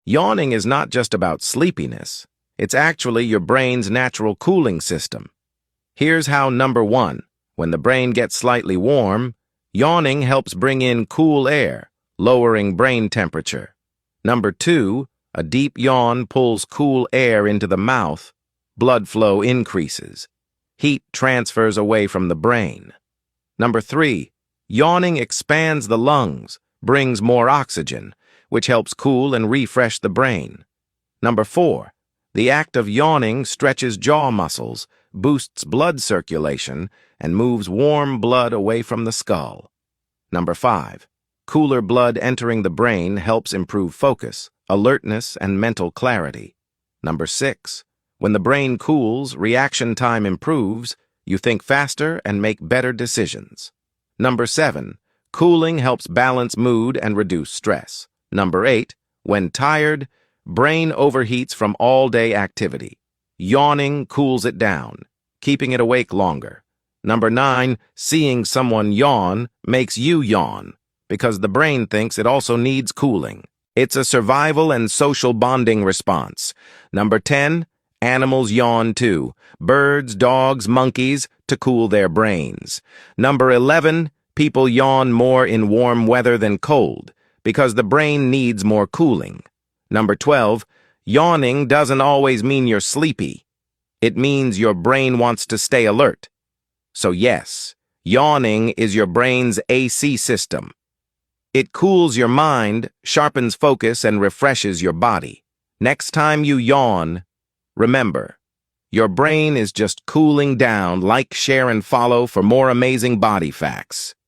Yawning is not just about sleepiness. It's actually your brain's natural cooling system. Here's how. Number 1. When the brain gets slightly warm, yawning helps bring in cool air, lowering brain temperature. Number 2. A deep yawn pulls cool air into the mouth. Blood flow increases. Heat transfers away from the brain. Number 3. Yawning expands the lungs, brings more oxygen, which helps cool and refresh the brain. Number 4. The act of yawning stretches jaw muscles, boosts blood circulation, and moves warm blood away from the skull. Number 5. Cooler blood entering the brain helps improve focus, alertness, and mental clarity. Number 6. When the brain cools, reaction time improves, you think faster and make better decisions. Number 7. Cooling helps balance mood and reduce stress. Number 8. When tired, brain overheats from all-day activity. Yawning cools it down, keeping it awake longer. Number 9. Seeing someone yawn makes you yawn, because the brain thinks it also needs cooling. It's a survival and social bonding response. Number 10. Animals yawn too. Birds, dogs, monkeys, to cool their brains. Number 11. People yawn more in warm weather than cold, because the brain needs more cooling. Number 12. Yawning doesn't always mean you're sleepy. It means your brain wants to stay alert. So yes, yawning is your brain's AC system. It cools your mind, sharpens focus, and refreshes your body. Next time you yawn, remember, your brain is just cooling down. Like, share, and follow for more amazing body facts.